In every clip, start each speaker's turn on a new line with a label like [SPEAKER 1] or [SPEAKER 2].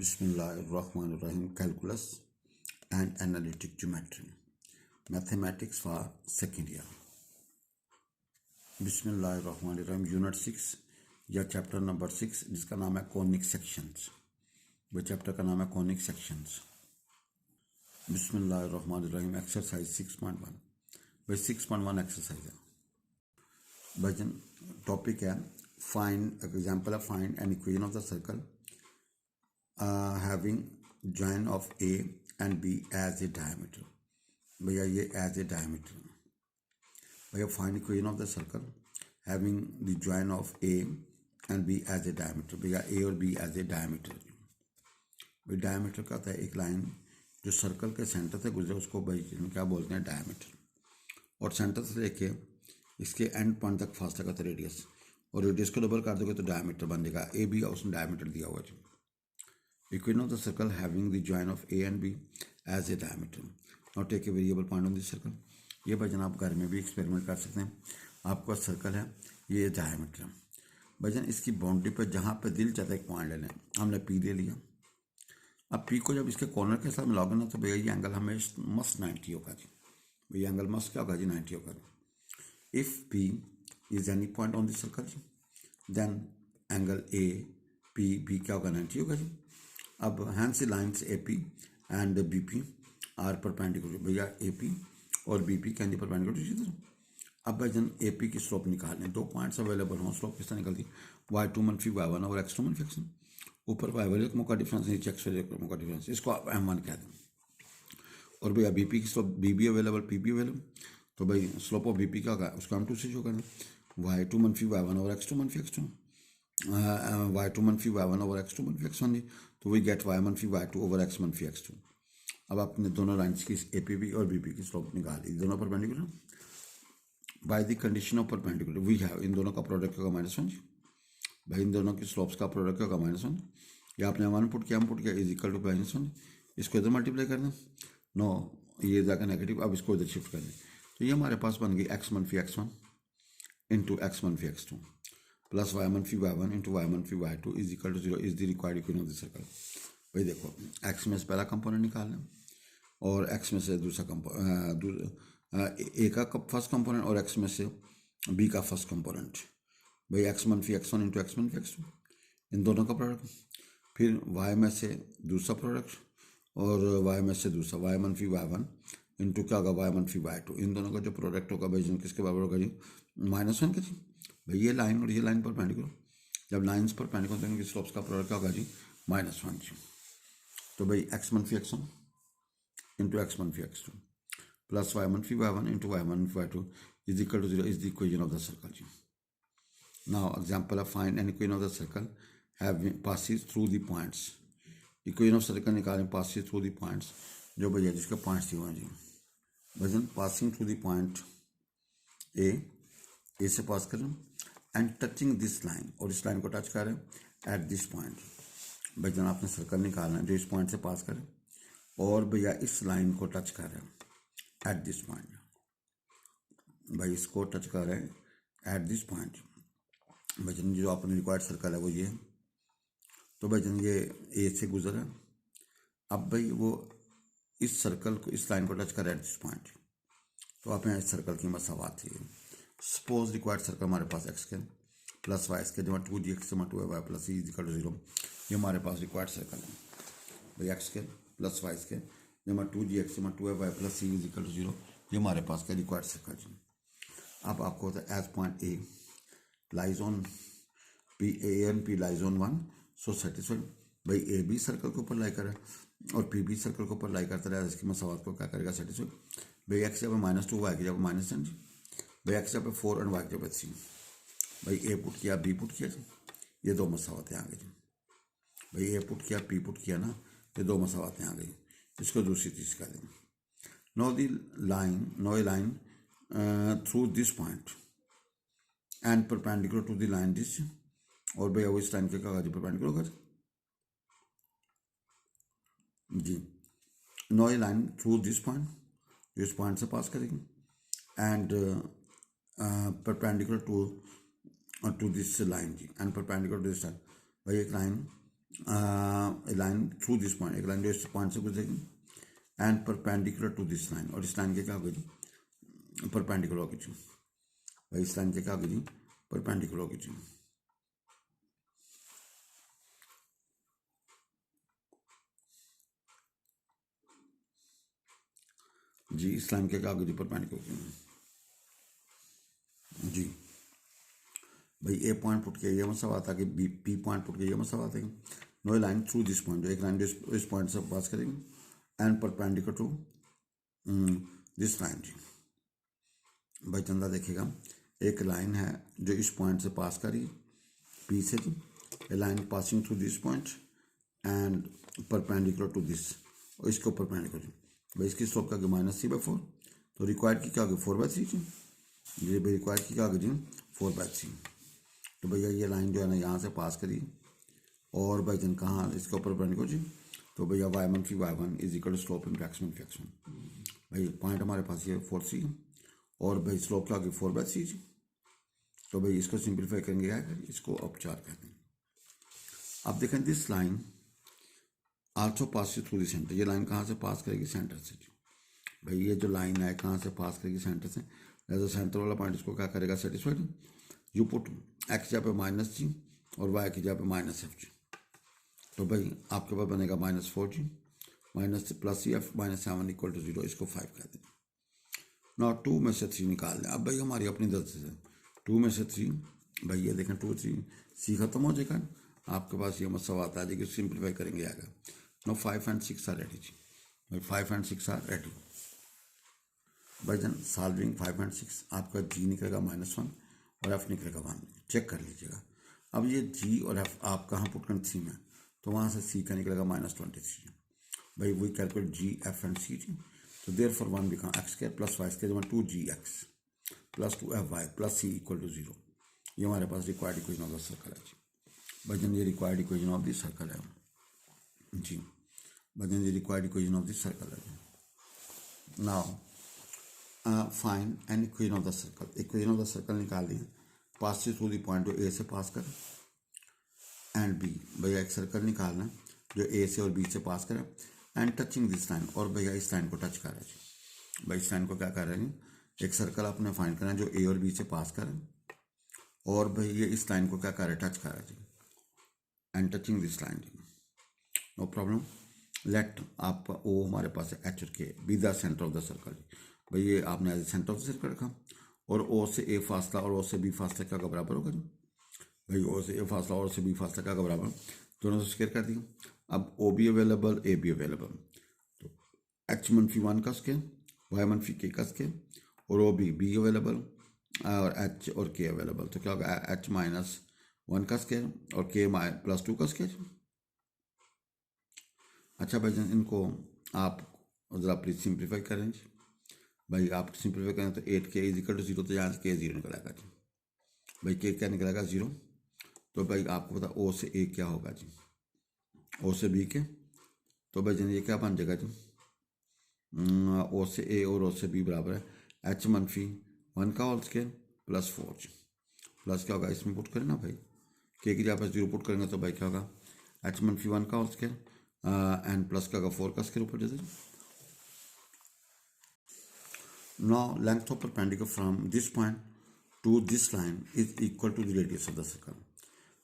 [SPEAKER 1] Bismillahirrahmanirrahim. Calculus and Analytic Geometry. Mathematics for second year. बिस्मिल्लाहिर्रहमानिर्रहीम. Unit 6 या chapter number 6 जिसका नाम है कॉनिक सेक्शंस. वो चैप्टर का नाम है कॉनिक सेक्शंस. बिस्मिल्लाहिर्रहमानिर्रहीम. एक्सरसाइज 6.1. भाई 6.1 एक्सरसाइज है. भजन टॉपिक है फाइंड एग्जाम्पल है find an equation of the circle having join of A and B as a diameter. भैया ये as a diameter. भैया find equation of the circle having the join of A and B as a diameter. भैया A और B as a diameter. भाई diameter का था एक line जो सर्कल के सेंटर से गुजरे उसको भाई क्या बोलते हैं diameter. और सेंटर से लेके इसके एंड पॉइंट तक फासला का था रेडियस. और रेडियस को डबल कर दोगे तो डायमीटर बन जाएगा. ए बी उसने डायमीटर दिया हुआ है. Equation of the circle having the join of A and B as a diameter. Now take a variable point on this circle. ये भाईजान आप घर में भी एक्सपेरिमेंट कर सकते हैं. आपका सर्कल है, ये डायमीटर है. भाईजान इसकी बाउंड्री पर जहाँ पे दिल चाहता है एक पॉइंट लेना है, हमने P ले लिया. अब P को जब इसके कॉर्नर के साथ मिलाओगे ना तो भैया ये एंगल हमें मस्त 90 होगा जी. भैया एंगल मस्त क्या होगा जी? 90 होगा. If P is any point on this circle then angle A P B क्या होगा? 90 होगा जी. अब hence lines A P and B P are perpendicular. भैया ए पी और बी पी कैन परपेंडिकुलर इसी तरह. अब भाईजान ए पी की स्लोप निकालने दो पॉइंट्स अवेलेबल हों. स्लोप किस तरह निकलती है? y2 - y1 और x2 - x1. ऊपर y वाले का डिफरेंस, नीचे x वाले का डिफरेंस. इसको आप m1 कह दें. और भैया बी पी की slope B B available P B available. तो भाई स्लोप ऑफ बी पी क्या होगा? उसको हम 2 से शो करना. y2 - y1 और x2 - x2. y2 - y1 over x2 - x1. तो we get y - y2 over x - x2. अब आपने दोनों लाइन्स की ए पी बी और बी पी की स्लोप निकाली. दोनों perpendicular. By the condition of perpendicular we have इन दोनों का प्रोडक्ट होगा -1. भाई इन दोनों की स्लोप्स का प्रोडक्ट होगा -1. या आपने 1 पुट किया, हम पुट किया इज इक्वल टू -1. इसको इधर मल्टीप्लाई कर दें. नो ये जाकर नेगेटिव. अब इसको इधर शिफ्ट कर दें तो ये हमारे पास बन गई x - x1 into x - x2 plus y - y1 into y - y2 is equal to 0 is the required equation of the circle. भाई देखो x में से पहला कंपोनेंट निकालना और x में से दूसरा a का फर्स्ट कंपोनेंट और x में से b का फर्स्ट कंपोनेंट. भाई x - x1 into x - x2 इन दोनों का प्रोडक्ट. फिर y में से दूसरा प्रोडक्ट और y में से दूसरा y - y1 इंटू क्या होगा? y - y2. इन दोनों का जो प्रोडक्ट होगा भाई किसके बराबर होगा जी? -1 के जी. भाई ये लाइन और ये लाइन परपेंडिकुलर. जब लाइन्स परपेंडिकुलर देंगे स्लोप्स का प्रोडक्ट क्या होगा जी? -1 जी. तो भाई x - x1 into x - x2 plus y - y1 into y - y2 is equal to 0 is the equation of the circle जी. Now example of find an equation of the circle have passes through the points. Equation of circle निकालें passes through the points जो भैया जिसके points दिए हुए हैं जी. भजन passing through the point A से पास करें एंड टचिंग दिस लाइन और इस लाइन को टच करें एट दिस पॉइंट. भैया आपने सर्कल निकालना है जो इस पॉइंट से पास करें और भैया इस लाइन को टच करें एट दिस पॉइंट. भाई इसको टच करें एट दिस पॉइंट. भैया जो आपने रिक्वायर्ड सर्कल है वो ये. तो भैया ये ए से गुजरा. अब भाई वो इस सर्कल को इस लाइन को टच करें एट दिस पॉइंट. तो आप यहाँ इस सर्कल की मसावात थी. सपोज रिक्वायर्ड सर्कल हमारे पास एक्स के प्लस वाई के जमा 2gx जमा 2y plus E equal to 0. ये हमारे पास रिक्वायर्ड सर्कल है. भाई एक्स के प्लस वाई के जमा 2gx जमा 2y plus E equal to 0. ये हमारे पास का रिक्वायर्ड सर्कल है. अब आपको होता है as point A lies on P A and P lies on 1 so satisfied. भाई ए बी सर्कल के ऊपर लाई करे और पी बी सर्कल के ऊपर लाई करता रहे. इसकी मसावत को क्या करेगा? सेटिस्फाइड. भाई एक्स जब -2 वाई की जब -10. भाई एक्स जब 4 एंड वाई जब 3. भाई ए पुट किया बी पुट किया. ये दो मसावतें आ गई. भाई ए पुट किया पी पुट किया ना, ये दो मसावतें आ गई. इसको दूसरी चीज का दें. Know a line through this point and perpendicular to the line this. और भैया वो इस लाइन के क्या परपेंडिकुलर होगा जी. Know a line through this point जो इस पॉइंट से पास करेगी and perpendicular to this line जी and perpendicular to this line. भाई एक line a line through this point, एक लाइन जो इस पॉइंट से गुजरेगी and perpendicular to this line, और इस लाइन के क्या होगी जी परपेंडिकुलर होगी जी भाई, इस लाइन के क्या होगी जी परपेंडिकुलर होगी जी। जी इस लाइन के क्या होगी जी परपेंडिकुलर होगी जी भाई। ए पॉइंट पुट किया ये मतलब आता है कि बी पी पॉइंट पुट किया ये मतलब आता है कि know line through this point, जो एक लाइन जो इस पॉइंट से पास करेंगे and perpendicular to this line जी। भाई चंदा देखेगा एक लाइन है जो इस पॉइंट से पास करी पी से जी, a line passing through this point and perpendicular to this, और इसके ऊपर परपेंडिकुलर जी। भाई इसकी स्लोप क्या होगी -3/4, तो रिक्वायर्ड की क्या होगी 4/3 जी। ये भाई रिक्वायर्ड की क्या होगी जी 4/3। तो भैया ये लाइन जो है ना यहाँ से पास करी और भाई जन कहाँ इसके ऊपर परपेंडिकुलर जी, तो भैया y1 is equal to slope in fraction भाई पॉइंट हमारे पास ये 4c और भाई स्लोप क्या होगी 4/3 जी। तो भाई इसको सिंप्लीफाई करेंगे क्या करें, इसको अब 4 कहते हैं। अब देखें this line also pass through the centre, ये लाइन कहाँ से पास करेगी सेंटर से जी। भाई ये जो लाइन है कहाँ से पास करेगी सेंटर से, जैसे सेंटर वाला पॉइंट इसको क्या करेगा सेटिस्फाइड, यू पुट एक्स जहाँ पे -g और वाई की जहाँ पे -f जी। तो भाई आपके पास बनेगा -4g +cf -7 = 0, इसको 5 कहते हैं। ना 2 में से 3 निकाल लें, अब भाई हमारी अपनी गलती से 2 में से 3, भाई ये देखें 2 3 सी खत्म हो जाएगा, आपके पास ये मसला आता है जी कि सिंप्लीफाई करेंगे आएगा। नो 5 एंड 6 आर रेडी जी, भाई 5 एंड 6 आर रेडी। भाई जन सॉल्विंग 5 एंड 6 आपका जी निकलेगा -1 और एफ निकलेगा 1, चेक कर लीजिएगा। अब ये जी और एफ आप कहाँ पुट करें 3 में, तो वहाँ से सी का निकलेगा -23। भाई we calculate g f and c जी, तो there for 1 become x² + y² 2gx + 2fy + c = 0। ये हमारे पास required equation of the circle है जी। भजन ये required equation of the circle है जी, भजन ये required equation of the circle है। Now find an equation of the circle, equation of the circle निकाल दिए, पास थ्रू द पॉइंट जो ए से पास कर एंड बी, भैया एक सर्कल निकालना जो ए से और बी से पास करे एंड टचिंग दिस लाइन, और भैया इस लाइन को टच कर रहा है जी। भाई इस लाइन को क्या कर रहे हैं, एक सर्कल आपने फाइंड करना है जो ए और बी से पास करे, और भाई ये इस लाइन को क्या कर रहा है टच कर रहा है जी, एंड टचिंग दिस लाइन जी। नो प्रॉब्लम, लेट आप ओ हमारे पास है एच और k be the centre of the circle जी। भाई ये आपने as centre of the circle रखा, और ओ से ए फासला और ओ से बी फासला क्या का बराबर होगा जी। भाई ओ से ए फासला और से बी फासला क्या का बराबर, दोनों से स्क्वायर कर दिया। अब O B available A B available, तो H-1 का स्केयर Y-K का स्केयर, और ओ बी अवेलेबल और एच और के अवेलेबल, तो क्या होगा H-1 का स्केयर और K +2 का स्केयर। अच्छा भाई इनको आप ज़रा प्लीज सिंप्लीफाई करें जी। भाई आप सिंप्लीफाई करें तो 8k = 0, तो यहाँ से k 0 निकलेगा जी। भाई k क्या निकलेगा 0, तो भाई आपको पता ओ से ए क्या होगा जी, ओ से बी के, तो भाई जन ये क्या बन जाएगा जी, ओ से ए और ओ से बी बराबर है H-1 का होल स्केयर +4 जी, प्लस क्या होगा इसमें पुट करें ना भाई, के की जहाँ पर 0 पुट करेंगे तो भाई क्या होगा H-1 का होल स्केयर एंड प्लस क्या होगा 4 का स्केयर ऊपर जैसे। Now length of perpendicular from this point to this line is equal to the radius of the circle।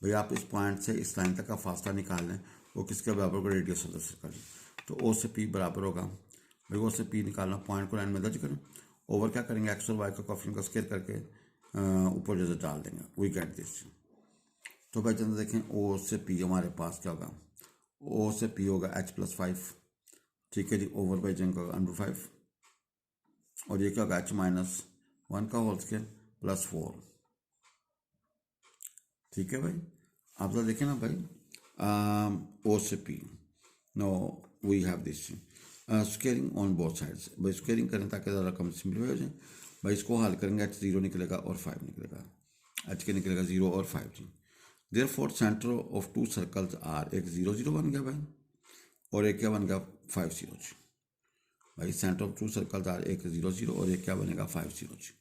[SPEAKER 1] भाई आप इस पॉइंट से इस लाइन तक का फासला निकाल लें, वो किसके बराबर होगा, रेडियस ऑफ द सर्कल। तो ओ से पी बराबर होगा, भाई ओ से पी निकालना, पॉइंट को लाइन में दर्ज करें, ओवर क्या करेंगे एक्स और वाई का कॉफिन का स्केयर करके ऊपर जैसे डाल देंगे, वी गेट दिस। तो भाई चंदा देखें ओ से पी हमारे पास क्या होगा, ओ से पी होगा H+5, ठीक है जी, ओवर बाई जंग होगा √5, और ये क्या होगा H-1 का होल स्केयर +4, ठीक है भाई। आप तो देखें ना भाई ओ से P, no we have this squaring on both sides, भाई स्केयरिंग करें ताकि ज़रा कम सिंपलीफाई हो जाए। भाई इसको हल करेंगे H0 निकलेगा और 5 निकलेगा, H के निकलेगा 0 और 5 जी। Therefore centre of 2 circles are, एक 0 0 बन गया भाई, और एक क्या बन गया 5 0 जी। भाई सेंटर ऑफ 2 सर्कल्स आर, एक 0 0 और एक क्या बनेगा 5 0 जी।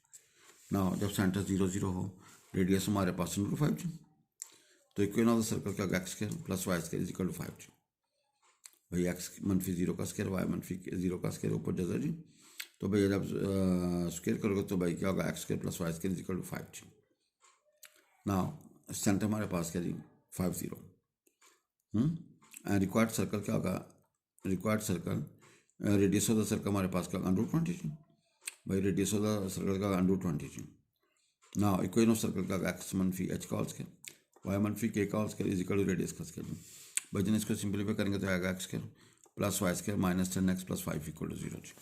[SPEAKER 1] ना जब सेंटर 0 0 हो, रेडियस हमारे पास √5 जी, तो इक्वेशन ऑफ द सर्कल क्या होगा x square plus y square is equal to 5 जी। भाई एक्स मनफी 0 का स्क्वायर वाई मनफी 0 का स्क्वायर ऊपर जाता जी। तो भाई जब स्क्वायर करोगे तो भाई क्या होगा x square plus y square is equal to 5 जी। नाउ सेंटर हमारे पास क्या जी 5 0। एंड रिक्वायर्ड सर्कल क्या होगा, required circle radius of the circle हमारे पास क्या √20 जी। भाई रेडियस ऑफ द सर्कल का √20 जी। नाउ इक्वेशन ऑफ सर्कल का एक्स मनफी एच का होल स्क्वायर वाई मनफी के का whole square is equal to radius का स्क्वायर। भाई जन इसको सिंपलीफाई करेंगे तो आएगा x square plus y square minus 10x plus 5 equal to 0 ji.